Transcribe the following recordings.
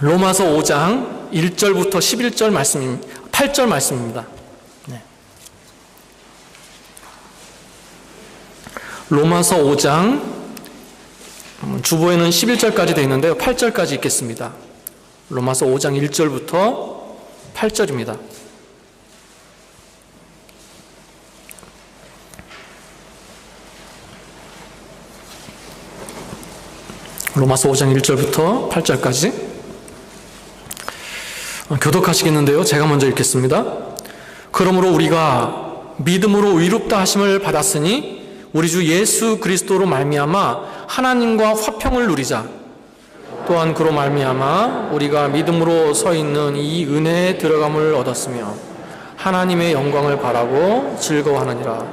로마서 5장 1절부터 11절 말씀입니다. 8절 말씀입니다. 네. 로마서 5장 주보에는 11절까지 되어 있는데요. 8절까지 읽겠습니다. 로마서 5장 1절부터 8절입니다. 로마서 5장 1절부터 8절까지 교독하시겠는데요. 제가 먼저 읽겠습니다. 그러므로 우리가 믿음으로 의롭다 하심을 받았으니 우리 주 예수 그리스도로 말미암아 하나님과 화평을 누리자. 또한 그로 말미암아 우리가 믿음으로 서 있는 이 은혜에 들어감을 얻었으며 하나님의 영광을 바라고 즐거워하느니라.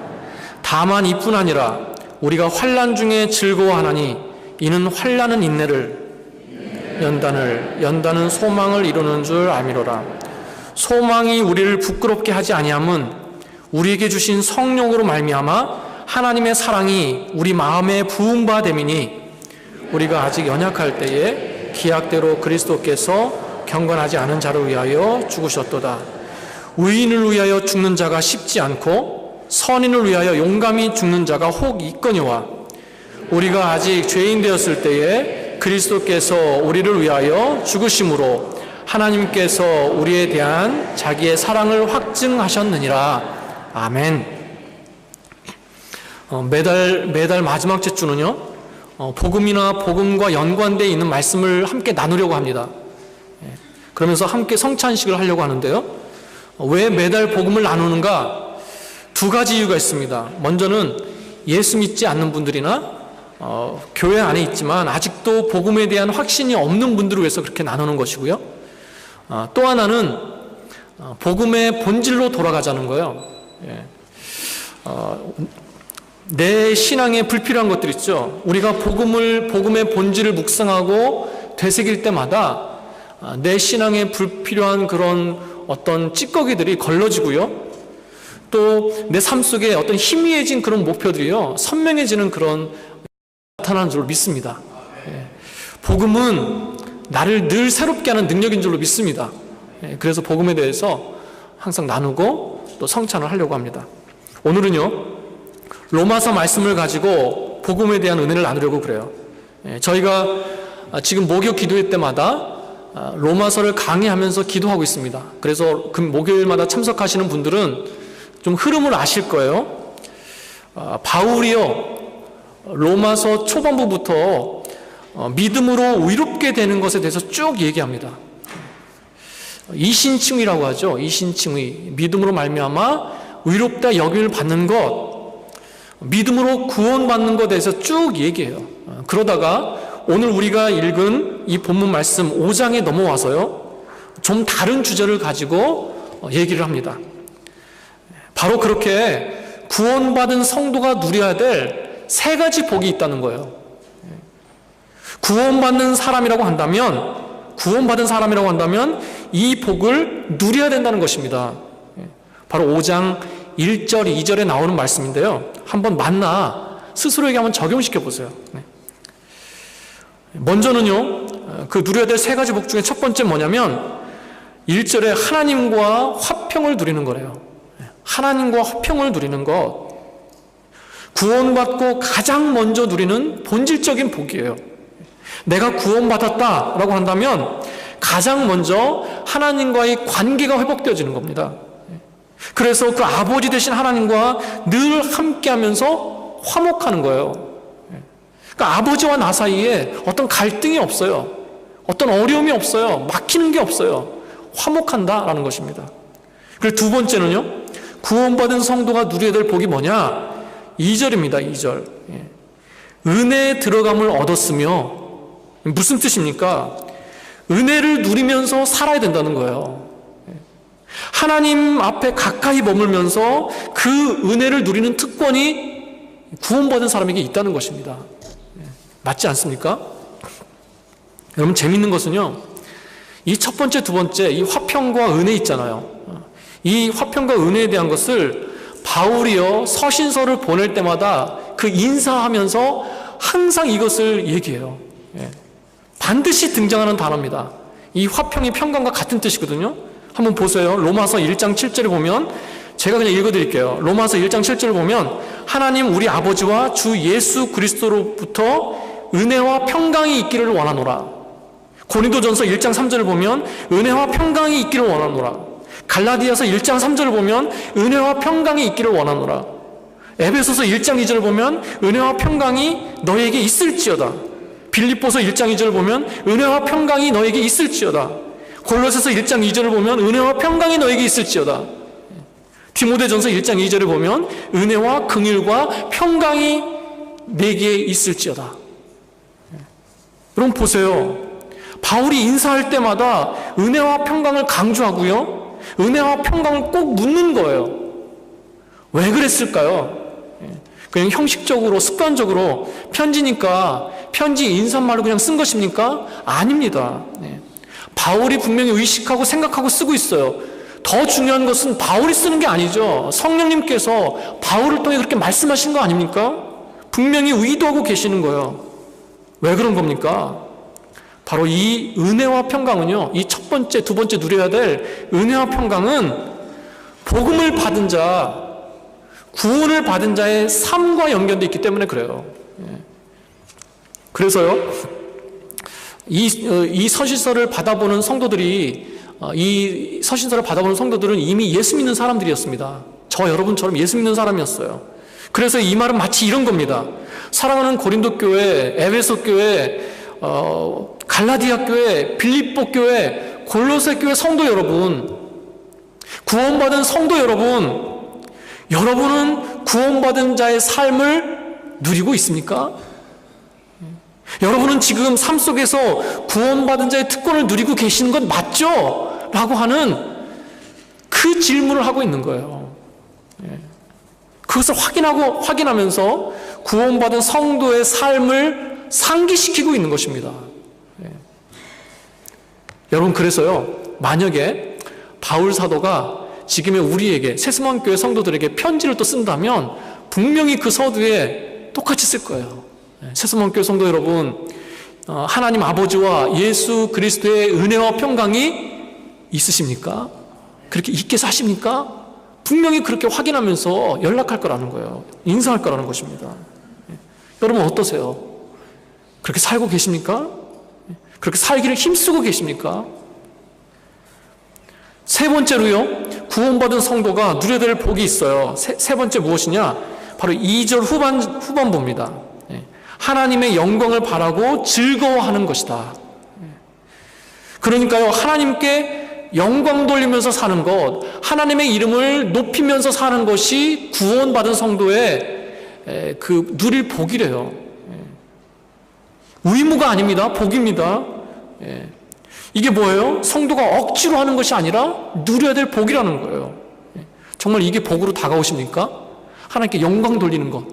다만 이뿐 아니라 우리가 환난 중에 즐거워하나니 이는 환난은 인내를, 연단은 소망을 이루는 줄 알미로라. 소망이 우리를 부끄럽게 하지 아니함은 우리에게 주신 성령으로 말미암아 하나님의 사랑이 우리 마음에 부은 바 됨이니 우리가 아직 연약할 때에 기약대로 그리스도께서 경건하지 않은 자를 위하여 죽으셨도다. 의인을 위하여 죽는 자가 쉽지 않고 선인을 위하여 용감히 죽는 자가 혹 있거니와 우리가 아직 죄인 되었을 때에 그리스도께서 우리를 위하여 죽으심으로 하나님께서 우리에 대한 자기의 사랑을 확증하셨느니라. 아멘. 매달 마지막 주는요, 복음이나 복음과 연관되어 있는 말씀을 함께 나누려고 합니다. 그러면서 함께 성찬식을 하려고 하는데요. 왜 매달 복음을 나누는가? 두 가지 이유가 있습니다. 먼저는 예수 믿지 않는 분들이나 교회 안에 있지만 아직도 복음에 대한 확신이 없는 분들을 위해서 그렇게 나누는 것이고요. 또 하나는 복음의 본질로 돌아가자는 거예요. 내 신앙에 불필요한 것들 있죠. 우리가 복음의 본질을 묵상하고 되새길 때마다 내 신앙에 불필요한 그런 어떤 찌꺼기들이 걸러지고요. 또 내 삶 속에 어떤 희미해진 그런 목표들이요, 선명해지는 그런 나타나는 줄로 믿습니다. 복음은 나를 늘 새롭게 하는 능력인 줄로 믿습니다. 그래서 복음에 대해서 항상 나누고 또 성찬을 하려고 합니다. 오늘은요, 로마서 말씀을 가지고 복음에 대한 은혜를 나누려고 그래요. 저희가 지금 목요 기도회 때마다 로마서를 강의하면서 기도하고 있습니다. 그래서 그 목요일마다 참석하시는 분들은 좀 흐름을 아실 거예요. 바울이요, 로마서 초반부부터 믿음으로 의롭게 되는 것에 대해서 쭉 얘기합니다. 이신칭의라고 하죠. 이신칭의. 믿음으로 말미암아 의롭다 여김을 받는 것, 믿음으로 구원받는 것에 대해서 쭉 얘기해요. 그러다가 오늘 우리가 읽은 이 본문 말씀 5장에 넘어와서요, 좀 다른 주제를 가지고 얘기를 합니다. 바로 그렇게 구원받은 성도가 누려야 될 세 가지 복이 있다는 거예요. 구원받은 사람이라고 한다면 이 복을 누려야 된다는 것입니다. 바로 5장 1절, 2절에 나오는 말씀인데요. 한번 만나 스스로에게 한번 적용시켜 보세요. 먼저는요, 그 누려야 될 세 가지 복 중에 첫 번째 뭐냐면 1절에 하나님과 화평을 누리는 거래요. 하나님과 화평을 누리는 것, 구원받고 가장 먼저 누리는 본질적인 복이에요. 내가 구원받았다라고 한다면 가장 먼저 하나님과의 관계가 회복되어지는 겁니다. 그래서 그 아버지 되신 하나님과 늘 함께하면서 화목하는 거예요. 그러니까 아버지와 나 사이에 어떤 갈등이 없어요. 어떤 어려움이 없어요. 막히는 게 없어요. 화목한다라는 것입니다. 그리고 두 번째는요, 구원받은 성도가 누려야 될 복이 뭐냐? 2절입니다. 2절. 은혜에 들어감을 얻었으며, 무슨 뜻입니까? 은혜를 누리면서 살아야 된다는 거예요. 하나님 앞에 가까이 머물면서 그 은혜를 누리는 특권이 구원받은 사람에게 있다는 것입니다. 맞지 않습니까? 여러분, 재밌는 것은요, 이 첫 번째, 두 번째, 이 화평과 은혜 있잖아요. 이 화평과 은혜에 대한 것을 바울이요, 서신서를 보낼 때마다 그 인사하면서 항상 이것을 얘기해요. 반드시 등장하는 단어입니다. 이 화평이 평강과 같은 뜻이거든요. 한번 보세요. 로마서 1장 7절에 보면, 제가 그냥 읽어드릴게요. 로마서 1장 7절을 보면, 하나님 우리 아버지와 주 예수 그리스도로부터 은혜와 평강이 있기를 원하노라. 고린도전서 1장 3절을 보면 은혜와 평강이 있기를 원하노라. 갈라디아서 1장 3절을 보면 은혜와 평강이 있기를 원하노라. 에베소서 1장 2절을 보면 은혜와 평강이 너에게 있을지어다. 빌립보서 1장 2절을 보면 은혜와 평강이 너에게 있을지어다. 골로새서 1장 2절을 보면 은혜와 평강이 너에게 있을지어다. 디모데전서 1장 2절을 보면 은혜와 긍휼과 평강이 내게 있을지어다. 여러분 보세요. 바울이 인사할 때마다 은혜와 평강을 강조하고요, 은혜와 평강을 꼭 묻는 거예요. 왜 그랬을까요? 그냥 형식적으로 습관적으로 편지니까 편지 인사말로 그냥 쓴 것입니까? 아닙니다. 바울이 분명히 의식하고 생각하고 쓰고 있어요. 더 중요한 것은 바울이 쓰는 게 아니죠. 성령님께서 바울을 통해 그렇게 말씀하신 거 아닙니까? 분명히 의도하고 계시는 거예요. 왜 그런 겁니까? 바로 이 은혜와 평강은요, 이 첫 번째, 두 번째 누려야 될 은혜와 평강은 복음을 받은 자, 구원을 받은 자의 삶과 연결되어 있기 때문에 그래요. 그래서요, 이 서신서를 받아보는 성도들이, 이 서신서를 받아보는 성도들은 이미 예수 믿는 사람들이었습니다. 저 여러분처럼 예수 믿는 사람이었어요. 그래서 이 말은 마치 이런 겁니다. 사랑하는 고린도 교회, 에베소 교회, 갈라디아 교회, 빌립보 교회, 골로새 교회 성도 여러분, 구원받은 성도 여러분, 여러분은 구원받은 자의 삶을 누리고 있습니까? 여러분은 지금 삶 속에서 구원받은 자의 특권을 누리고 계시는 건 맞죠? 라고 하는 그 질문을 하고 있는 거예요. 그것을 확인하면서 구원받은 성도의 삶을 상기시키고 있는 것입니다. 여러분, 그래서요, 만약에 바울 사도가 지금의 우리에게, 세스몬교회 성도들에게 편지를 또 쓴다면 분명히 그 서두에 똑같이 쓸 거예요. 세스몬교회 성도 여러분, 하나님 아버지와 예수 그리스도의 은혜와 평강이 있으십니까? 그렇게 있게 사십니까? 분명히 그렇게 확인하면서 연락할 거라는 거예요. 인사할 거라는 것입니다. 여러분 어떠세요? 그렇게 살고 계십니까? 그렇게 살기를 힘쓰고 계십니까? 세 번째로요, 구원받은 성도가 누려야 될 복이 있어요. 세 번째 무엇이냐? 바로 2절 후반부입니다. 하나님의 영광을 바라고 즐거워하는 것이다. 그러니까요, 하나님께 영광 돌리면서 사는 것, 하나님의 이름을 높이면서 사는 것이 구원받은 성도의 그 누릴 복이래요. 의무가 아닙니다. 복입니다. 이게 뭐예요? 성도가 억지로 하는 것이 아니라 누려야 될 복이라는 거예요. 정말 이게 복으로 다가오십니까? 하나님께 영광 돌리는 것,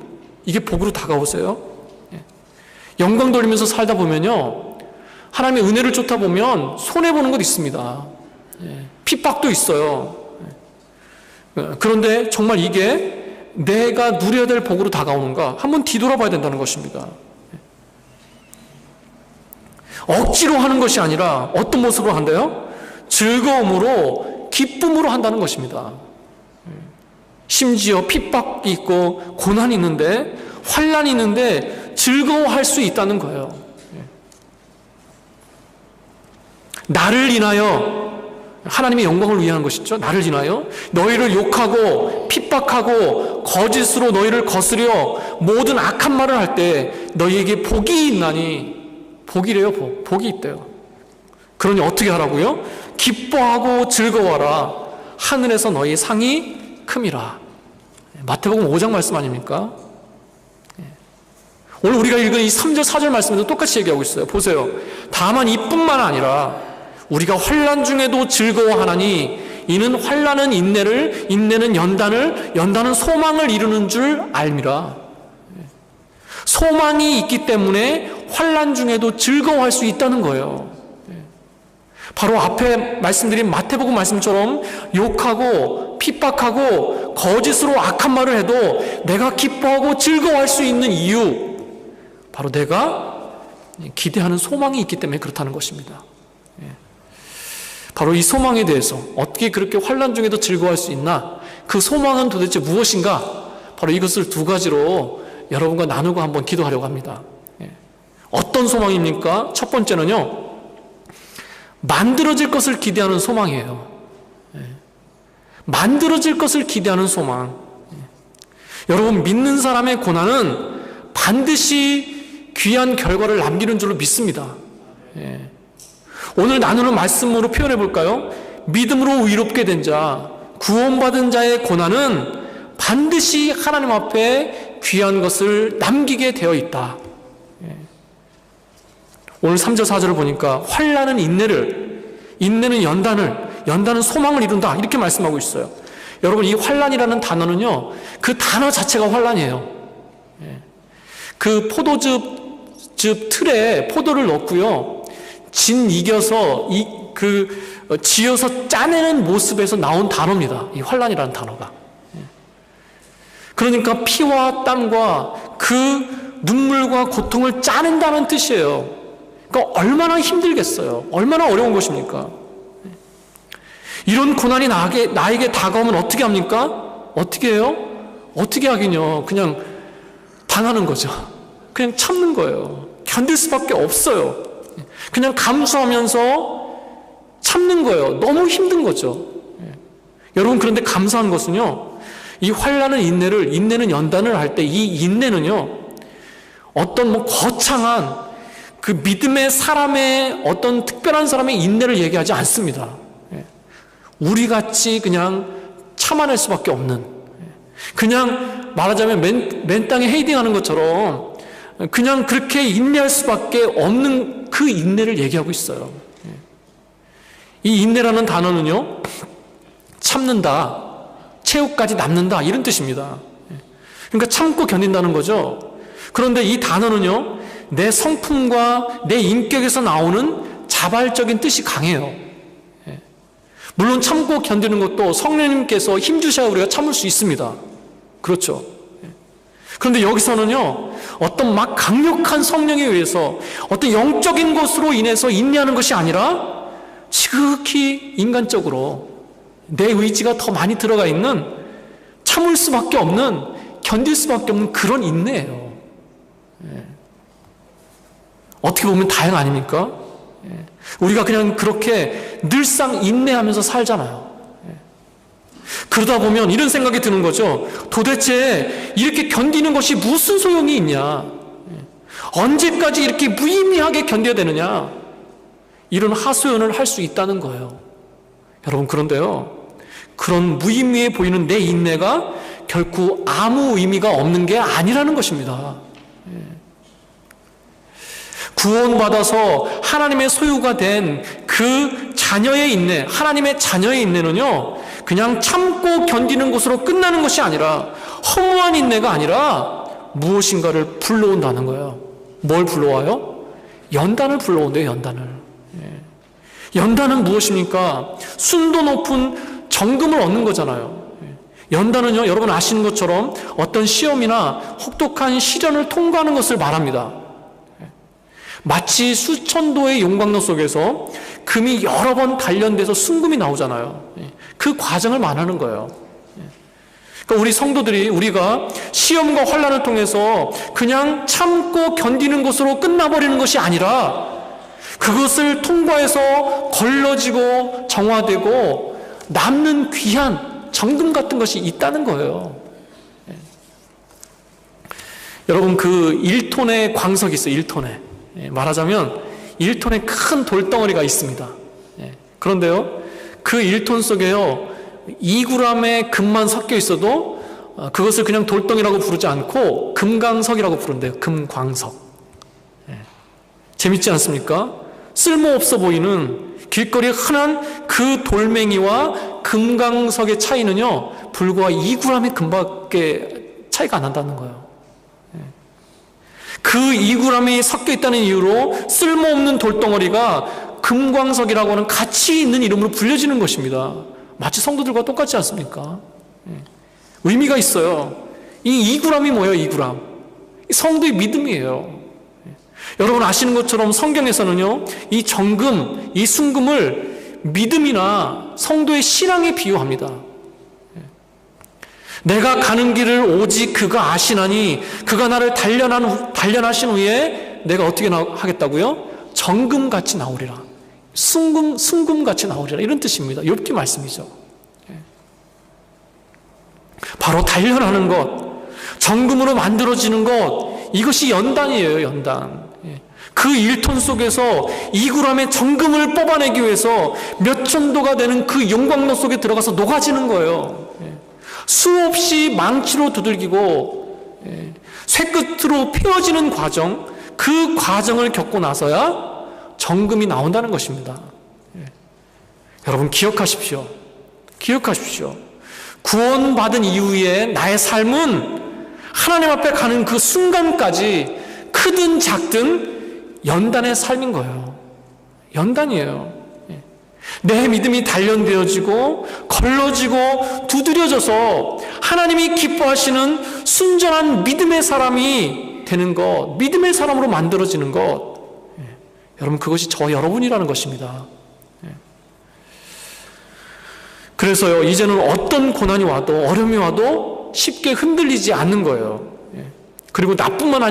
이게 복으로 다가오세요? 영광 돌리면서 살다 보면요, 하나님의 은혜를 쫓다 보면 손해보는 것 있습니다. 핍박도 있어요. 그런데 정말 이게 내가 누려야 될 복으로 다가오는가 한번 뒤돌아봐야 된다는 것입니다. 억지로 하는 것이 아니라 어떤 모습으로 한대요? 즐거움으로, 기쁨으로 한다는 것입니다. 심지어 핍박이 있고 고난이 있는데, 환난이 있는데 즐거워할 수 있다는 거예요. 나를 인하여, 하나님의 영광을 위한 것이죠. 나를 인하여 너희를 욕하고 핍박하고 거짓으로 너희를 거스려 모든 악한 말을 할 때 너희에게 복이 있나니, 복이래요. 복이 있대요. 그러니 어떻게 하라고요? 기뻐하고 즐거워라. 하늘에서 너희 상이 큼이라. 마태복음 5장 말씀 아닙니까? 오늘 우리가 읽은 이 3절 4절 말씀에도 똑같이 얘기하고 있어요. 보세요. 다만 이뿐만 아니라 우리가 환난 중에도 즐거워하나니 이는 환난은 인내를, 인내는 연단을, 연단은 소망을 이루는 줄 알미라. 소망이 있기 때문에 환난 중에도 즐거워할 수 있다는 거예요. 바로 앞에 말씀드린 마태복음 말씀처럼 욕하고 핍박하고 거짓으로 악한 말을 해도 내가 기뻐하고 즐거워할 수 있는 이유, 바로 내가 기대하는 소망이 있기 때문에 그렇다는 것입니다. 바로 이 소망에 대해서 어떻게 그렇게 환난 중에도 즐거워할 수 있나? 그 소망은 도대체 무엇인가? 바로 이것을 두 가지로 여러분과 나누고 한번 기도하려고 합니다. 어떤 소망입니까? 첫 번째는요, 만들어질 것을 기대하는 소망이에요. 만들어질 것을 기대하는 소망. 여러분, 믿는 사람의 고난은 반드시 귀한 결과를 남기는 줄로 믿습니다. 오늘 나누는 말씀으로 표현해 볼까요? 믿음으로 의롭게 된 자, 구원받은 자의 고난은 반드시 하나님 앞에 귀한 것을 남기게 되어 있다. 오늘 3절 4절을 보니까 환난은 인내는 연단은 소망을 이룬다, 이렇게 말씀하고 있어요. 여러분, 이 환난이라는 단어는요, 그 단어 자체가 환난이에요. 그 포도즙 틀에 포도를 넣고요, 진 이겨서 지어서 짜내는 모습에서 나온 단어입니다. 이 환난이라는 단어가. 그러니까 피와 땀과 그 눈물과 고통을 짜낸다는 뜻이에요. 그러니까 얼마나 힘들겠어요. 얼마나 어려운 것입니까? 이런 고난이 나에게 다가오면 어떻게 합니까? 어떻게 해요? 어떻게 하긴요. 그냥 당하는 거죠. 그냥 참는 거예요. 견딜 수밖에 없어요. 그냥 감수하면서 참는 거예요. 너무 힘든 거죠. 여러분, 그런데 감사한 것은요, 이 환난은 인내는 연단을 할 때 이 인내는요, 어떤 거창한 그 믿음의 사람의 어떤 특별한 사람의 인내를 얘기하지 않습니다. 우리같이 그냥 참아낼 수밖에 없는, 그냥 말하자면 맨 땅에 헤이딩하는 것처럼 그냥 그렇게 인내할 수밖에 없는 그 인내를 얘기하고 있어요. 이 인내라는 단어는요, 참는다, 최후까지 남는다, 이런 뜻입니다. 그러니까 참고 견딘다는 거죠. 그런데 이 단어는요, 내 성품과 내 인격에서 나오는 자발적인 뜻이 강해요. 물론 참고 견디는 것도 성령님께서 힘주셔야 우리가 참을 수 있습니다. 그렇죠. 그런데 여기서는요, 어떤 막 강력한 성령에 의해서 어떤 영적인 것으로 인해서 인내하는 것이 아니라 지극히 인간적으로 내 의지가 더 많이 들어가 있는, 참을 수밖에 없는, 견딜 수밖에 없는 그런 인내예요. 어떻게 보면 다행 아닙니까? 우리가 그냥 그렇게 늘상 인내하면서 살잖아요. 그러다 보면 이런 생각이 드는 거죠. 도대체 이렇게 견디는 것이 무슨 소용이 있냐? 언제까지 이렇게 무의미하게 견뎌야 되느냐? 이런 하소연을 할 수 있다는 거예요. 여러분, 그런데요, 그런 무의미해 보이는 내 인내가 결코 아무 의미가 없는 게 아니라는 것입니다. 구원받아서 하나님의 소유가 된 그 자녀의 인내, 하나님의 자녀의 인내는요, 그냥 참고 견디는 것으로 끝나는 것이 아니라, 허무한 인내가 아니라 무엇인가를 불러온다는 거예요. 뭘 불러와요? 연단을 불러온대요. 연단은 무엇입니까? 순도 높은 정금을 얻는 거잖아요. 연단은요, 여러분 아시는 것처럼 어떤 시험이나 혹독한 시련을 통과하는 것을 말합니다. 마치 수천도의 용광로 속에서 금이 여러 번 단련돼서 순금이 나오잖아요. 그 과정을 말하는 거예요. 그러니까 우리 성도들이, 우리가 시험과 환난을 통해서 그냥 참고 견디는 것으로 끝나버리는 것이 아니라 그것을 통과해서 걸러지고 정화되고 남는 귀한 정금 같은 것이 있다는 거예요. 여러분, 그 1톤의 광석이 있어요. 1톤에. 말하자면 1톤의 큰 돌덩어리가 있습니다. 그런데요, 그 1톤 속에요, 2g의 금만 섞여 있어도 그것을 그냥 돌덩이라고 부르지 않고 금광석이라고 부른대요. 금광석. 재밌지 않습니까? 쓸모없어 보이는 길거리에 흔한 그 돌멩이와 금광석의 차이는요, 불과 2g의 금밖에 차이가 안 난다는 거예요. 그 2g이 섞여 있다는 이유로 쓸모없는 돌덩어리가 금광석이라고 하는 가치 있는 이름으로 불려지는 것입니다. 마치 성도들과 똑같지 않습니까? 의미가 있어요. 이 2g이 뭐예요? 2g. 성도의 믿음이에요. 여러분 아시는 것처럼 성경에서는요, 이 정금, 이 순금을 믿음이나 성도의 신앙에 비유합니다. 내가 가는 길을 오직 그가 아시나니 그가 나를 단련하신 후에 내가 어떻게 하겠다고요? 정금같이 나오리라. 순금같이 나오리라. 이런 뜻입니다. 욥기 말씀이죠. 바로 단련하는 것, 정금으로 만들어지는 것, 이것이 연단이에요. 연단. 그 1톤 속에서 2g의 정금을 뽑아내기 위해서 몇 천도가 되는 그 용광로 속에 들어가서 녹아지는 거예요. 수없이 망치로 두들기고 쇠끝으로 베어지는 과정, 그 과정을 겪고 나서야 정금이 나온다는 것입니다. 여러분 기억하십시오. 기억하십시오. 구원받은 이후에 나의 삶은 하나님 앞에 가는 그 순간까지 크든 작든 연단의 삶인 거예요. 연단이에요. 내 믿음이 단련되어지고 걸러지고 두드려져서 하나님이 기뻐하시는 순전한 믿음의 사람이 되는 것, 믿음의 사람으로 만들어지는 것, 여러분 그것이 저 여러분이라는 것입니다. 그래서요, 이제는 어떤 고난이 와도 어려움이 와도 쉽게 흔들리지 않는 거예요. 그리고 나뿐만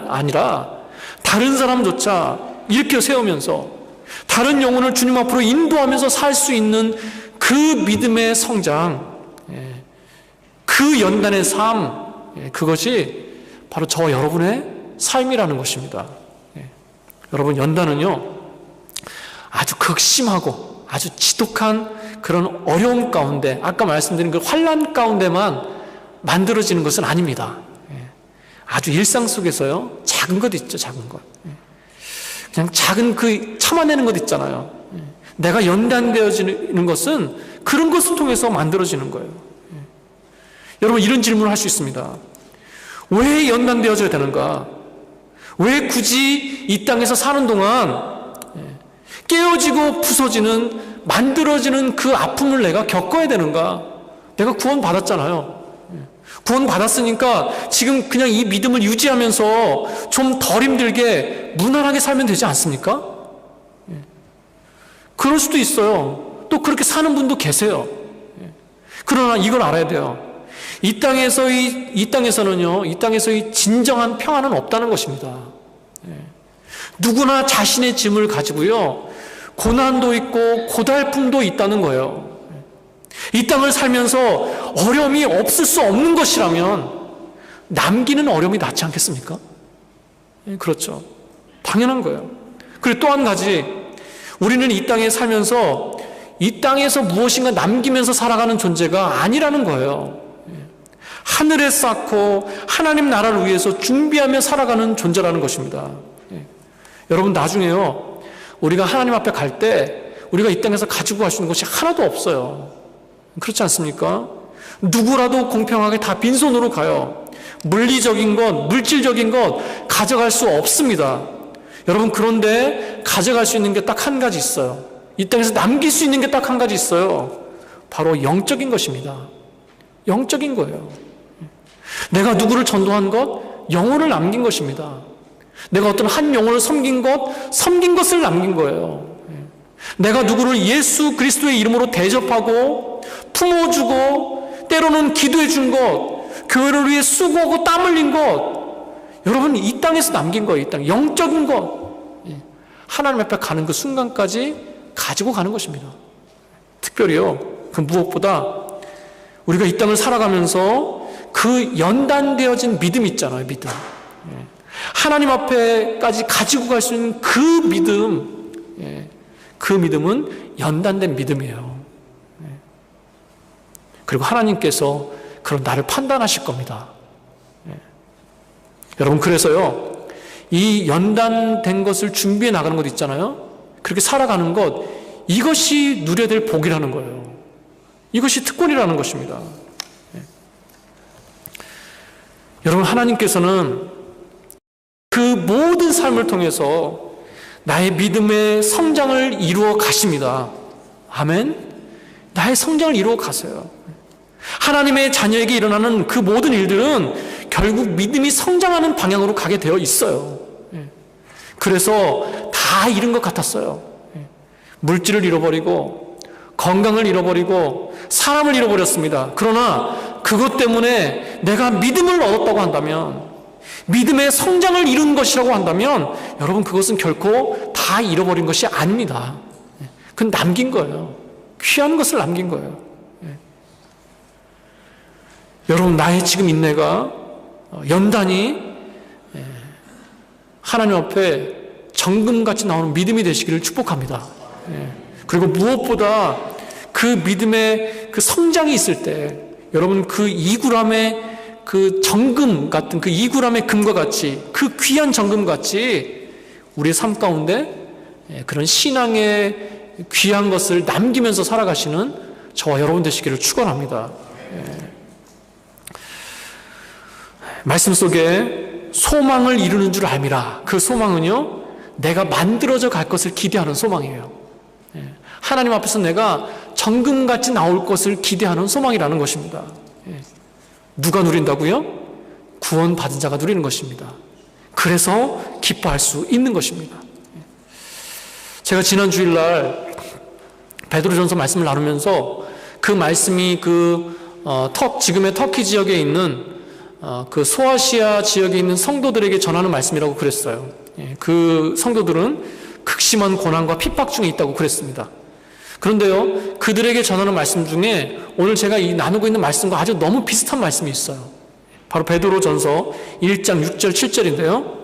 아니라 다른 사람조차 일으켜 세우면서 다른 영혼을 주님 앞으로 인도하면서 살 수 있는 그 믿음의 성장, 그 연단의 삶, 그것이 바로 저 여러분의 삶이라는 것입니다. 여러분 연단은요 아주 극심하고 아주 지독한 그런 어려움 가운데, 아까 말씀드린 그 환난 가운데만 만들어지는 것은 아닙니다. 아주 일상 속에서요 작은 것 있죠. 작은 것, 그냥 작은 그 참아내는 것 있잖아요. 내가 연단되어지는 것은 그런 것을 통해서 만들어지는 거예요. 여러분 이런 질문을 할 수 있습니다. 왜 연단되어져야 되는가? 왜 굳이 이 땅에서 사는 동안 깨어지고 부서지는, 만들어지는 그 아픔을 내가 겪어야 되는가? 내가 구원받았잖아요. 구원받았으니까 지금 그냥 이 믿음을 유지하면서 좀 덜 힘들게 무난하게 살면 되지 않습니까? 그럴 수도 있어요. 또 그렇게 사는 분도 계세요. 그러나 이걸 알아야 돼요. 이 땅에서는요, 이 땅에서의 진정한 평안은 없다는 것입니다. 누구나 자신의 짐을 가지고요, 고난도 있고 고달픔도 있다는 거예요. 이 땅을 살면서 어려움이 없을 수 없는 것이라면 남기는 어려움이 낫지 않겠습니까? 그렇죠. 당연한 거예요. 그리고 또 한 가지, 우리는 이 땅에 살면서 이 땅에서 무엇인가 남기면서 살아가는 존재가 아니라는 거예요. 하늘에 쌓고 하나님 나라를 위해서 준비하며 살아가는 존재라는 것입니다. 여러분 나중에요, 우리가 하나님 앞에 갈 때 우리가 이 땅에서 가지고 갈 수 있는 것이 하나도 없어요. 그렇지 않습니까? 누구라도 공평하게 다 빈손으로 가요. 물리적인 것, 물질적인 것 가져갈 수 없습니다. 여러분 그런데 가져갈 수 있는 게 딱 한 가지 있어요. 이 땅에서 남길 수 있는 게 딱 한 가지 있어요. 바로 영적인 것입니다. 영적인 거예요. 내가 누구를 전도한 것, 영혼을 남긴 것입니다. 내가 어떤 한 영혼을 섬긴 것을 남긴 거예요. 내가 누구를 예수 그리스도의 이름으로 대접하고 품어주고 때로는 기도해 준 것, 교회를 위해 수고하고 땀 흘린 것, 여러분 이 땅에서 남긴 거예요. 이 땅 영적인 것, 하나님 앞에 가는 그 순간까지 가지고 가는 것입니다. 특별히요, 그 무엇보다 우리가 이 땅을 살아가면서 그 연단되어진 믿음 있잖아요. 믿음, 하나님 앞에까지 가지고 갈 수 있는 그 믿음, 그 믿음은 연단된 믿음이에요. 그리고 하나님께서 그런 나를 판단하실 겁니다. 여러분 그래서요, 이 연단된 것을 준비해 나가는 것 있잖아요. 그렇게 살아가는 것, 이것이 누려야 될 복이라는 거예요. 이것이 특권이라는 것입니다. 여러분 하나님께서는 그 모든 삶을 통해서 나의 믿음의 성장을 이루어 가십니다. 아멘. 나의 성장을 이루어 가세요. 하나님의 자녀에게 일어나는 그 모든 일들은 결국 믿음이 성장하는 방향으로 가게 되어 있어요. 그래서 다 잃은 것 같았어요. 물질을 잃어버리고, 건강을 잃어버리고 사람을 잃어버렸습니다. 그러나 그것 때문에 내가 믿음을 얻었다고 한다면, 믿음의 성장을 이룬 것이라고 한다면, 여러분, 그것은 결코 다 잃어버린 것이 아닙니다. 그건 남긴 거예요. 귀한 것을 남긴 거예요. 여러분, 나의 지금 인내가 연단이 하나님 앞에 정금같이 나오는 믿음이 되시기를 축복합니다. 그리고 무엇보다 그 믿음의 그 성장이 있을 때, 여러분, 그 2g의 그 정금 같은, 그 2g의 금과 같이, 그 귀한 정금 같이 우리의 삶 가운데 그런 신앙의 귀한 것을 남기면서 살아가시는 저와 여러분 되시기를 축원합니다. 말씀 속에 소망을 이루는 줄 알미라. 그 소망은요, 내가 만들어져 갈 것을 기대하는 소망이에요. 하나님 앞에서 내가 정금같이 나올 것을 기대하는 소망이라는 것입니다. 누가 누린다고요? 구원받은 자가 누리는 것입니다. 그래서 기뻐할 수 있는 것입니다. 제가 지난 주일날 베드로전서 말씀을 나누면서 그 말씀이 지금의 터키 지역에 있는 그 소아시아 지역에 있는 성도들에게 전하는 말씀이라고 그랬어요. 그 성도들은 극심한 고난과 핍박 중에 있다고 그랬습니다. 그런데요, 그들에게 전하는 말씀 중에 오늘 제가 나누고 있는 말씀과 아주 너무 비슷한 말씀이 있어요. 바로 베드로전서 1장 6절 7절인데요.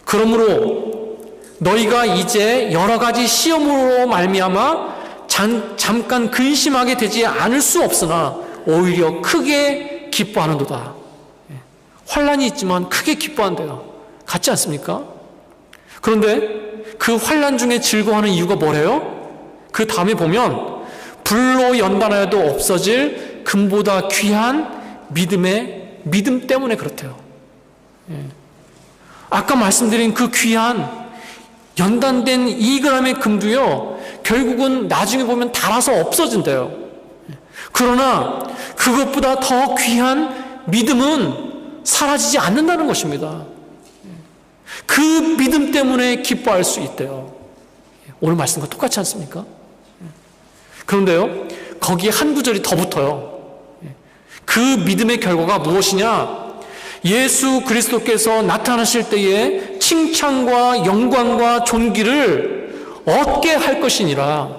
그러므로 너희가 이제 여러 가지 시험으로 말미암아 잠깐 근심하게 되지 않을 수 없으나 오히려 크게 기뻐하는도다. 환난이 있지만 크게 기뻐한대요. 같지 않습니까? 그런데 그 환난 중에 즐거워하는 이유가 뭐래요? 그 다음에 보면 불로 연단하여도 없어질 금보다 귀한 믿음 때문에 그렇대요. 아까 말씀드린 그 귀한 연단된 2g의 금도요, 결국은 나중에 보면 닳아서 없어진대요. 그러나 그것보다 더 귀한 믿음은 사라지지 않는다는 것입니다. 그 믿음 때문에 기뻐할 수 있대요. 오늘 말씀과 똑같지 않습니까? 그런데요, 거기에 한 구절이 더 붙어요. 그 믿음의 결과가 무엇이냐? 예수 그리스도께서 나타나실 때에 칭찬과 영광과 존귀를 얻게 할 것이니라.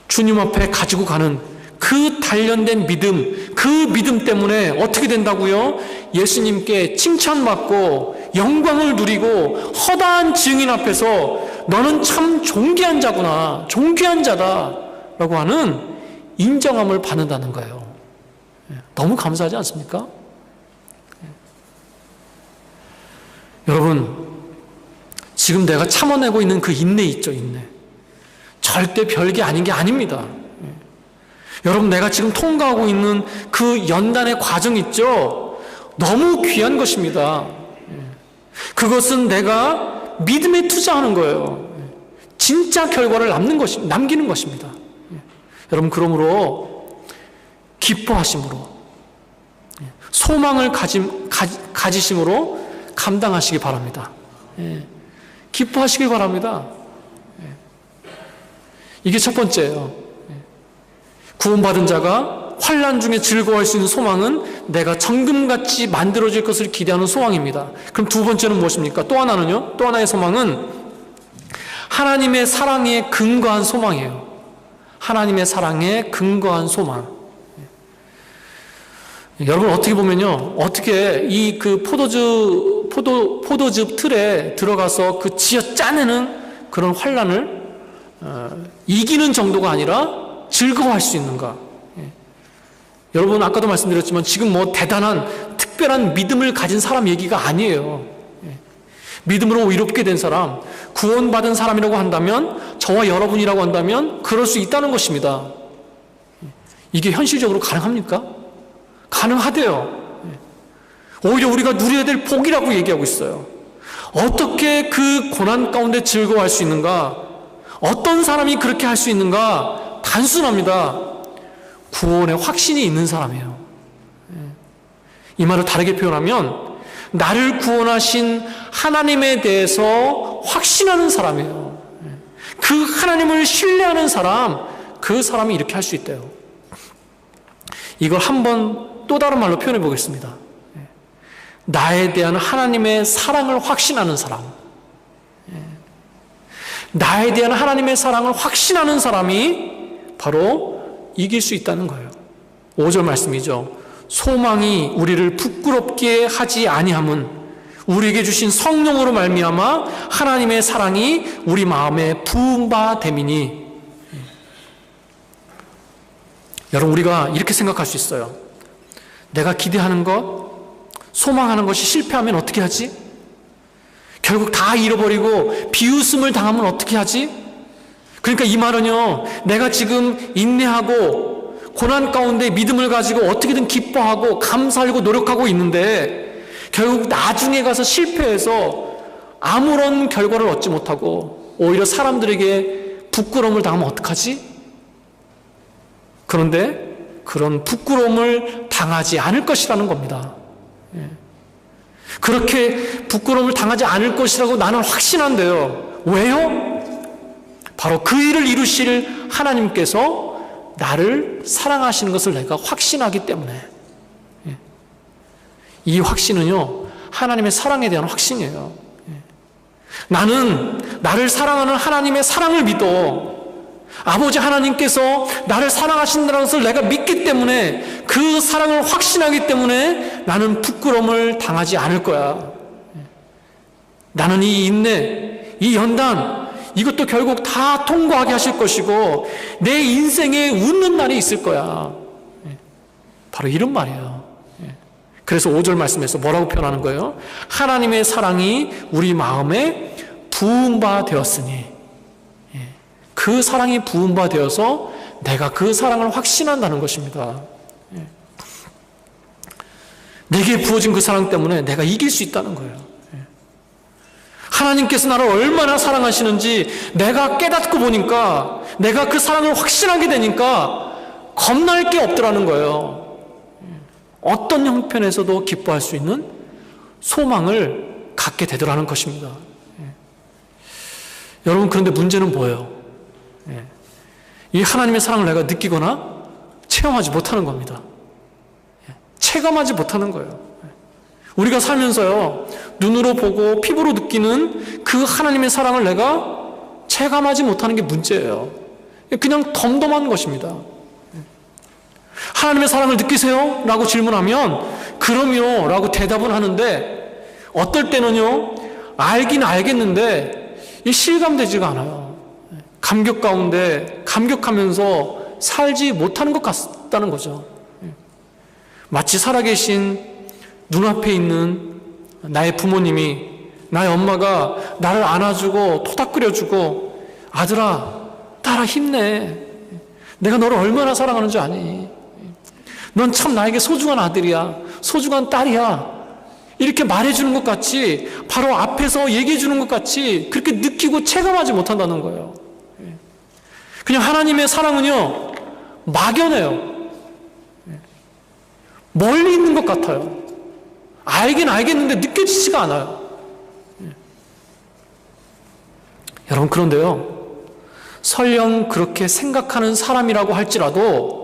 주님 앞에 가지고 가는 그 단련된 믿음, 그 믿음 때문에 어떻게 된다고요? 예수님께 칭찬받고 영광을 누리고 허다한 증인 앞에서 너는 참 존귀한 자구나, 존귀한 자다 라고 하는 인정함을 받는다는 거예요. 너무 감사하지 않습니까? 여러분, 지금 내가 참아내고 있는 그 인내 있죠, 인내. 절대 별게 아닌 게 아닙니다. 여러분, 내가 지금 통과하고 있는 그 연단의 과정 있죠? 너무 귀한 것입니다. 그것은 내가 믿음에 투자하는 거예요. 진짜 결과를 남기는 것입니다. 여러분, 그러므로 기뻐하심으로, 소망을 가지심으로 감당하시기 바랍니다. 기뻐하시기 바랍니다. 이게 첫 번째예요. 구원받은 자가 환난 중에 즐거워할 수 있는 소망은 내가 정금같이 만들어질 것을 기대하는 소망입니다. 그럼 두 번째는 무엇입니까? 또 하나는요? 또 하나의 소망은 하나님의 사랑에 근거한 소망이에요. 하나님의 사랑에 근거한 소망. 여러분, 어떻게 보면요, 어떻게 이 그 포도즙 틀에 들어가서 그 쥐어 짜내는 그런 환난을 이기는 정도가 아니라 즐거워할 수 있는가? 여러분, 아까도 말씀드렸지만 지금 뭐 대단한 특별한 믿음을 가진 사람 얘기가 아니에요. 믿음으로 의롭게 된 사람, 구원받은 사람이라고 한다면, 저와 여러분이라고 한다면 그럴 수 있다는 것입니다. 이게 현실적으로 가능합니까? 가능하대요. 오히려 우리가 누려야 될 복이라고 얘기하고 있어요. 어떻게 그 고난 가운데 즐거워할 수 있는가? 어떤 사람이 그렇게 할 수 있는가? 단순합니다. 구원의 확신이 있는 사람이에요. 이 말을 다르게 표현하면 나를 구원하신 하나님에 대해서 확신하는 사람이에요. 그 하나님을 신뢰하는 사람, 그 사람이 이렇게 할 수 있대요. 이걸 한번 또 다른 말로 표현해 보겠습니다. 나에 대한 하나님의 사랑을 확신하는 사람. 나에 대한 하나님의 사랑을 확신하는 사람이 바로 이길 수 있다는 거예요. 5절 말씀이죠. 소망이 우리를 부끄럽게 하지 아니함은 우리에게 주신 성령으로 말미암아 하나님의 사랑이 우리 마음에 부은 바 됨이니. 여러분, 우리가 이렇게 생각할 수 있어요. 내가 기대하는 것, 소망하는 것이 실패하면 어떻게 하지? 결국 다 잃어버리고 비웃음을 당하면 어떻게 하지? 그러니까 이 말은요, 내가 지금 인내하고 고난 가운데 믿음을 가지고 어떻게든 기뻐하고 감사하고 노력하고 있는데 결국 나중에 가서 실패해서 아무런 결과를 얻지 못하고 오히려 사람들에게 부끄러움을 당하면 어떡하지? 그런데 그런 부끄러움을 당하지 않을 것이라는 겁니다. 그렇게 부끄러움을 당하지 않을 것이라고 나는 확신한데요. 왜요? 바로 그 일을 이루실 하나님께서 나를 사랑하시는 것을 내가 확신하기 때문에. 이 확신은요, 하나님의 사랑에 대한 확신이에요. 나는 나를 사랑하는 하나님의 사랑을 믿어. 아버지 하나님께서 나를 사랑하신다는 것을 내가 믿기 때문에, 그 사랑을 확신하기 때문에 나는 부끄러움을 당하지 않을 거야. 나는 이 인내, 이 연단, 이것도 결국 다 통과하게 하실 것이고 내 인생에 웃는 날이 있을 거야. 바로 이런 말이에요. 그래서 5절 말씀에서 뭐라고 표현하는 거예요? 하나님의 사랑이 우리 마음에 부은 바 되었으니. 그 사랑이 부은 바 되어서 내가 그 사랑을 확신한다는 것입니다. 내게 부어진 그 사랑 때문에 내가 이길 수 있다는 거예요. 하나님께서 나를 얼마나 사랑하시는지 내가 깨닫고 보니까, 내가 그 사랑을 확신하게 되니까 겁날 게 없더라는 거예요. 어떤 형편에서도 기뻐할 수 있는 소망을 갖게 되더라는 것입니다. 여러분, 그런데 문제는 뭐예요? 이 하나님의 사랑을 내가 느끼거나 체험하지 못하는 겁니다. 체감하지 못하는 거예요. 우리가 살면서요, 눈으로 보고 피부로 느끼는 그 하나님의 사랑을 내가 체감하지 못하는 게 문제예요. 그냥 덤덤한 것입니다. 하나님의 사랑을 느끼세요? 라고 질문하면 그럼요 라고 대답은 하는데, 어떨 때는요, 알긴 알겠는데 실감되지가 않아요. 감격 가운데 감격하면서 살지 못하는 것 같다는 거죠. 마치 살아계신 눈앞에 있는 나의 부모님이, 나의 엄마가 나를 안아주고 토닥거려주고, 아들아, 딸아, 힘내. 내가 너를 얼마나 사랑하는 줄 아니? 넌 참 나에게 소중한 아들이야, 소중한 딸이야. 이렇게 말해주는 것 같이, 바로 앞에서 얘기해주는 것 같이 그렇게 느끼고 체감하지 못한다는 거예요. 그냥 하나님의 사랑은요, 막연해요. 멀리 있는 것 같아요. 알긴 알겠는데 느껴지지가 않아요. 여러분, 그런데요, 설령 그렇게 생각하는 사람이라고 할지라도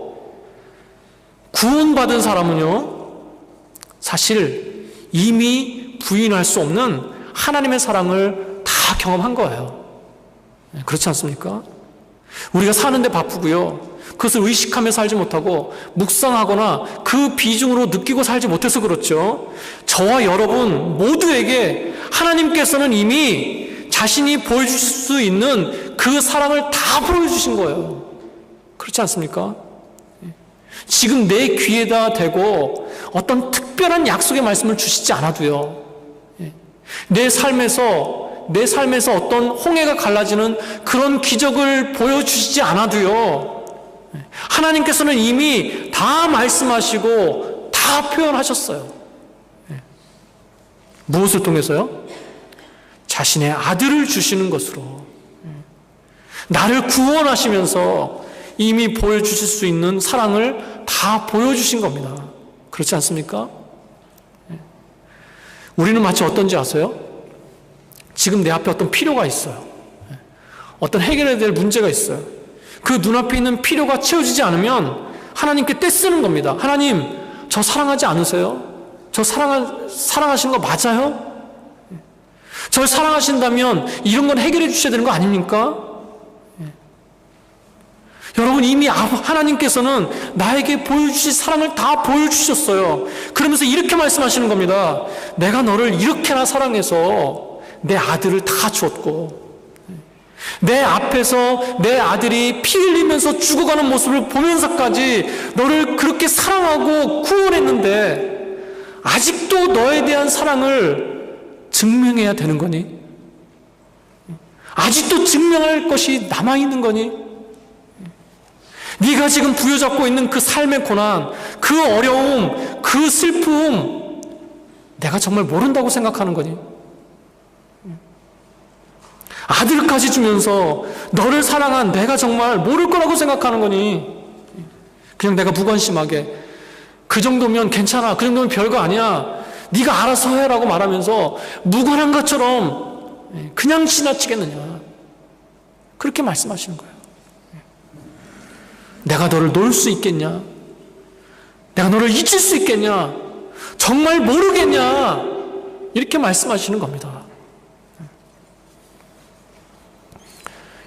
구원받은 사람은요, 사실 이미 부인할 수 없는 하나님의 사랑을 다 경험한 거예요. 그렇지 않습니까? 우리가 사는데 바쁘고요, 그것을 의식하며 살지 못하고 묵상하거나 그 비중으로 느끼고 살지 못해서 그렇죠. 저와 여러분 모두에게 하나님께서는 이미 자신이 보여주실 수 있는 그 사랑을 다 보여주신 거예요. 그렇지 않습니까? 지금 내 귀에다 대고 어떤 특별한 약속의 말씀을 주시지 않아도요, 내 삶에서 어떤 홍해가 갈라지는 그런 기적을 보여주시지 않아도요, 하나님께서는 이미 다 말씀하시고 다 표현하셨어요. 무엇을 통해서요? 자신의 아들을 주시는 것으로. 나를 구원하시면서 이미 보여주실 수 있는 사랑을 다 보여주신 겁니다. 그렇지 않습니까? 우리는 마치 어떤지 아세요? 지금 내 앞에 어떤 필요가 있어요. 어떤 해결해야 될 문제가 있어요. 그 눈앞에 있는 필요가 채워지지 않으면 하나님께 떼쓰는 겁니다. 하나님, 저 사랑하지 않으세요? 저 사랑하시는 거 맞아요? 저 사랑하신다면 이런 건 해결해 주셔야 되는 거 아닙니까? 여러분, 이미 하나님께서는 나에게 보여주신 사랑을 다 보여주셨어요. 그러면서 이렇게 말씀하시는 겁니다. 내가 너를 이렇게나 사랑해서 내 아들을 다 주었고, 내 앞에서 내 아들이 피 흘리면서 죽어가는 모습을 보면서까지 너를 그렇게 사랑하고 구원했는데 아직도 너에 대한 사랑을 증명해야 되는 거니? 아직도 증명할 것이 남아있는 거니? 네가 지금 부여잡고 있는 그 삶의 고난, 그 어려움, 그 슬픔, 내가 정말 모른다고 생각하는 거니? 아들까지 주면서 너를 사랑한 내가 정말 모를 거라고 생각하는 거니? 그냥 내가 무관심하게 그 정도면 괜찮아, 그 정도면 별거 아니야, 네가 알아서 해라고 말하면서 무관한 것처럼 그냥 지나치겠느냐, 그렇게 말씀하시는 거예요. 내가 너를 놓을 수 있겠냐? 내가 너를 잊을 수 있겠냐? 정말 모르겠냐? 이렇게 말씀하시는 겁니다.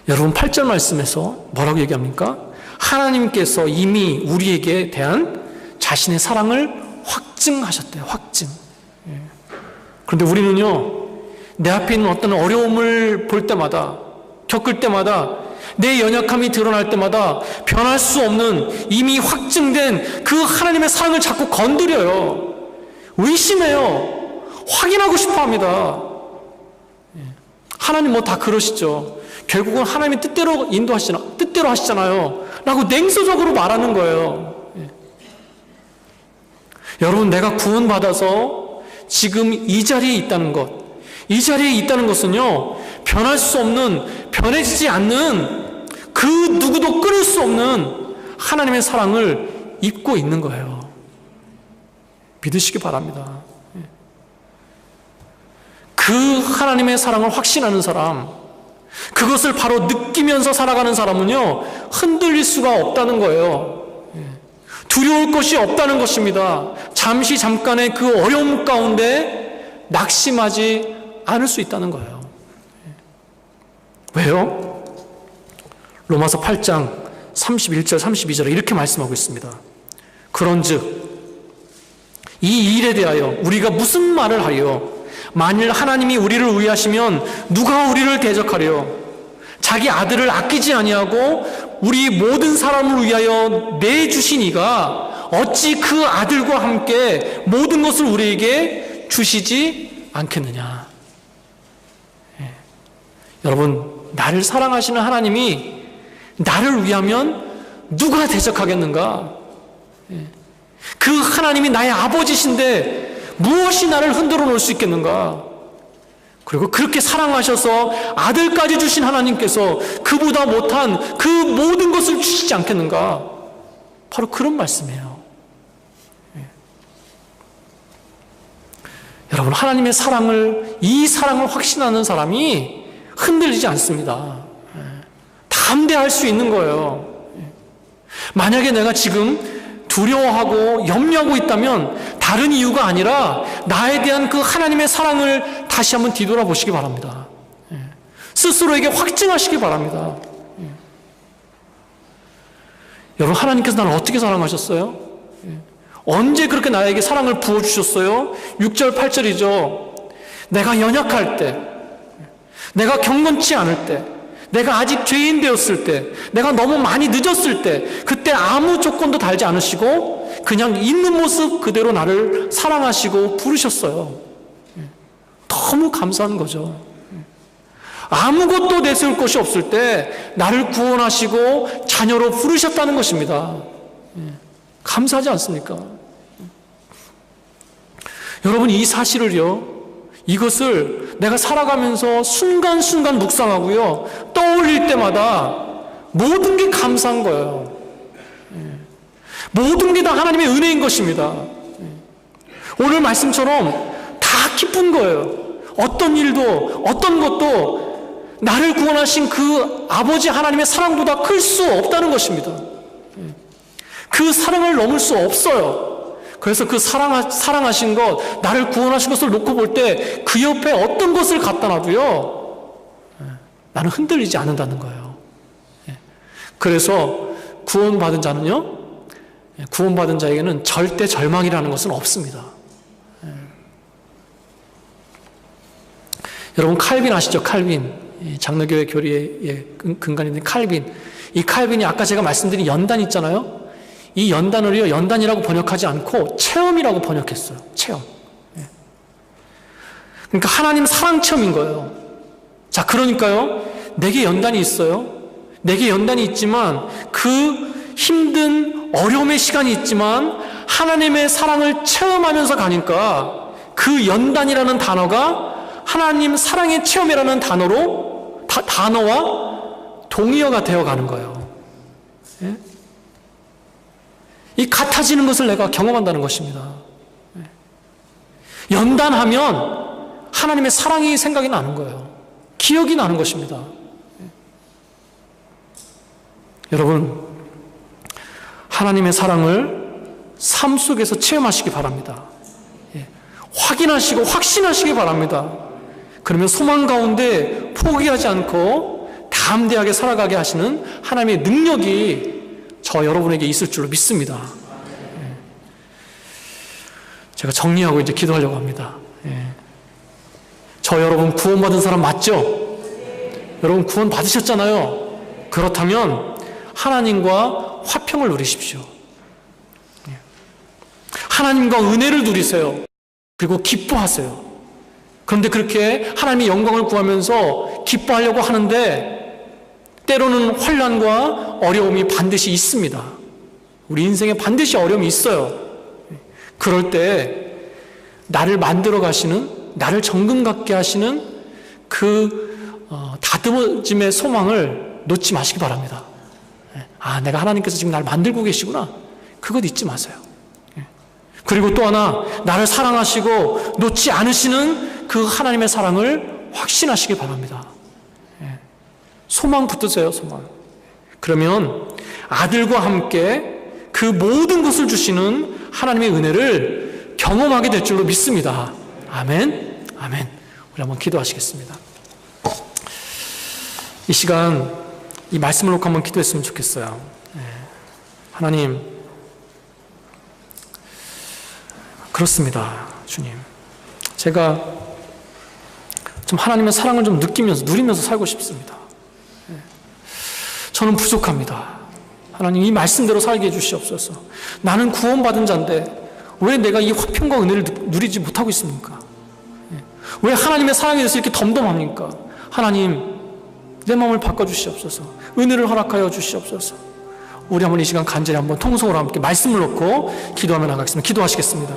여러분, 8절 말씀에서 뭐라고 얘기합니까? 하나님께서 이미 우리에게 대한 자신의 사랑을 확증하셨대요. 확증. 그런데 우리는요, 내 앞에 있는 어떤 어려움을 볼 때마다, 겪을 때마다, 내 연약함이 드러날 때마다 변할 수 없는 이미 확증된 그 하나님의 사랑을 자꾸 건드려요. 의심해요. 확인하고 싶어 합니다. 하나님 뭐 다 그러시죠. 결국은 하나님의 뜻대로 뜻대로 하시잖아요. 라고 냉소적으로 말하는 거예요. 여러분, 내가 구원받아서 지금 이 자리에 있다는 것, 이 자리에 있다는 것은요, 변할 수 없는, 변해지지 않는, 그 누구도 끊을 수 없는 하나님의 사랑을 입고 있는 거예요. 믿으시기 바랍니다. 그 하나님의 사랑을 확신하는 사람, 그것을 바로 느끼면서 살아가는 사람은요, 흔들릴 수가 없다는 거예요. 두려울 것이 없다는 것입니다. 잠깐의 그 어려움 가운데 낙심하지 않을 수 있다는 거예요. 왜요? 로마서 8장 31절 32절에 이렇게 말씀하고 있습니다. 그런즉 이 일에 대하여 우리가 무슨 말을 하여? 만일 하나님이 우리를 위하시면 누가 우리를 대적하려? 자기 아들을 아끼지 아니하고 우리 모든 사람을 위하여 내주신 이가 어찌 그 아들과 함께 모든 것을 우리에게 주시지 않겠느냐? 여러분, 나를 사랑하시는 하나님이 나를 위하면 누가 대적하겠는가? 그 하나님이 나의 아버지신데 무엇이 나를 흔들어 놓을 수 있겠는가? 그리고 그렇게 사랑하셔서 아들까지 주신 하나님께서 그보다 못한 그 모든 것을 주시지 않겠는가? 바로 그런 말씀이에요. 여러분, 하나님의 사랑을, 이 사랑을 확신하는 사람이 흔들리지 않습니다. 담대할 수 있는 거예요. 만약에 내가 지금 두려워하고 염려하고 있다면 다른 이유가 아니라 나에 대한 그 하나님의 사랑을 다시 한번 뒤돌아보시기 바랍니다. 스스로에게 확증하시기 바랍니다. 여러분, 하나님께서 나를 어떻게 사랑하셨어요? 언제 그렇게 나에게 사랑을 부어주셨어요? 6절 8절이죠. 내가 연약할 때, 내가 경건치 않을 때, 내가 아직 죄인 되었을 때, 내가 너무 많이 늦었을 때, 그때 아무 조건도 달지 않으시고 그냥 있는 모습 그대로 나를 사랑하시고 부르셨어요. 너무 감사한 거죠. 아무것도 내세울 것이 없을 때 나를 구원하시고 자녀로 부르셨다는 것입니다. 감사하지 않습니까? 여러분, 이 사실을요, 이것을 내가 살아가면서 순간순간 묵상하고요, 떠올릴 때마다 모든 게 감사한 거예요. 모든 게 다 하나님의 은혜인 것입니다. 오늘 말씀처럼 다 기쁜 거예요. 어떤 일도, 어떤 것도 나를 구원하신 그 아버지 하나님의 사랑보다 클 수 없다는 것입니다. 그 사랑을 넘을 수 없어요. 그래서 그 사랑하신 것, 나를 구원하신 것을 놓고 볼 때 그 옆에 어떤 것을 갖다 놔도요, 나는 흔들리지 않는다는 거예요. 그래서 구원받은 자는요, 구원받은 자에게는 절대 절망이라는 것은 없습니다. 여러분 칼빈 아시죠? 칼빈. 장로교회 교리의 근간인 칼빈. 이 칼빈이 아까 제가 말씀드린 연단 있잖아요. 이 연단을요, 연단이라고 번역하지 않고 체험이라고 번역했어요. 체험. 그러니까 하나님 사랑 체험인 거예요. 자, 그러니까요, 내게 연단이 있어요. 내게 연단이 있지만 그 힘든 어려움의 시간이 있지만 하나님의 사랑을 체험하면서 가니까 그 연단이라는 단어가 하나님 사랑의 체험이라는 단어와 동의어가 되어가는 거예요. 예? 이 같아지는 것을 내가 경험한다는 것입니다. 예. 연단하면 하나님의 사랑이 생각이 나는 거예요. 기억이 나는 것입니다. 예. 여러분, 하나님의 사랑을 삶 속에서 체험하시기 바랍니다. 예. 확인하시고 확신하시기 바랍니다. 그러면 소망 가운데 포기하지 않고 담대하게 살아가게 하시는 하나님의 능력이 저 여러분에게 있을 줄로 믿습니다. 제가 정리하고 이제 기도하려고 합니다. 저 여러분 구원받은 사람 맞죠? 여러분 구원 받으셨잖아요. 그렇다면 하나님과 화평을 누리십시오. 하나님과 은혜를 누리세요. 그리고 기뻐하세요. 그런데 그렇게 하나님의 영광을 구하면서 기뻐하려고 하는데 때로는 환난과 어려움이 반드시 있습니다. 우리 인생에 반드시 어려움이 있어요. 그럴 때 나를 만들어 가시는, 나를 정금 갖게 하시는 그 다듬어짐의 소망을 놓지 마시기 바랍니다. 아, 내가 하나님께서 지금 나를 만들고 계시구나. 그것 잊지 마세요. 그리고 또 하나, 나를 사랑하시고 놓지 않으시는 그 하나님의 사랑을 확신하시기 바랍니다. 소망 붙드세요, 소망. 그러면 아들과 함께 그 모든 것을 주시는 하나님의 은혜를 경험하게 될 줄로 믿습니다. 아멘, 아멘. 우리 한번 기도하시겠습니다. 이 시간 이 말씀을 놓고 한번 기도했으면 좋겠어요. 하나님, 그렇습니다, 주님. 제가 좀 하나님의 사랑을 좀 느끼면서, 누리면서 살고 싶습니다. 저는 부족합니다. 하나님, 이 말씀대로 살게 해주시옵소서. 나는 구원받은 자인데 왜 내가 이 화평과 은혜를 누리지 못하고 있습니까? 왜 하나님의 사랑에 대해서 이렇게 덤덤합니까? 하나님, 내 마음을 바꿔주시옵소서. 은혜를 허락하여 주시옵소서. 우리 한번 이 시간 간절히 한번 통성으로 함께 말씀을 놓고 기도하며 나가겠습니다. 기도하시겠습니다.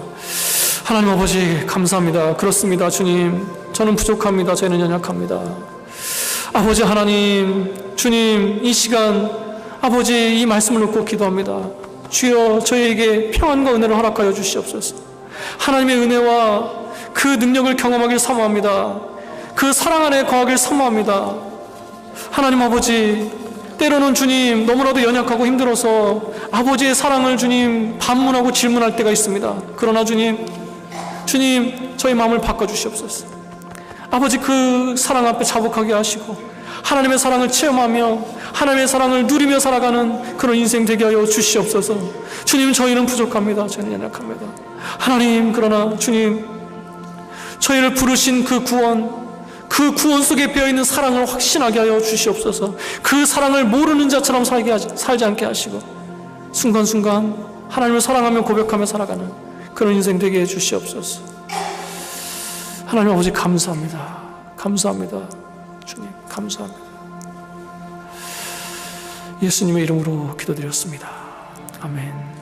하나님 아버지, 감사합니다. 그렇습니다, 주님. 저는 부족합니다. 저희는 연약합니다. 아버지 하나님, 주님, 이 시간 아버지 이 말씀을 놓고 기도합니다. 주여, 저희에게 평안과 은혜를 허락하여 주시옵소서. 하나님의 은혜와 그 능력을 경험하길 사모합니다. 그 사랑 안에 거하길 사모합니다. 하나님 아버지, 때로는 주님 너무나도 연약하고 힘들어서 아버지의 사랑을 주님 반문하고 질문할 때가 있습니다. 그러나 주님, 저희 마음을 바꿔주시옵소서. 아버지, 그 사랑 앞에 자복하게 하시고 하나님의 사랑을 체험하며 하나님의 사랑을 누리며 살아가는 그런 인생 되게 하여 주시옵소서. 주님, 저희는 부족합니다. 저희는 연약합니다. 하나님, 그러나 주님, 저희를 부르신 그 구원 속에 배어있는 사랑을 확신하게 하여 주시옵소서. 그 사랑을 모르는 자처럼 살지 않게 하시고 순간순간 하나님을 사랑하며 고백하며 살아가는 그런 인생 되게 해 주시옵소서. 하나님 아버지, 감사합니다. 감사합니다. 주님, 감사합니다. 예수님의 이름으로 기도드렸습니다. 아멘.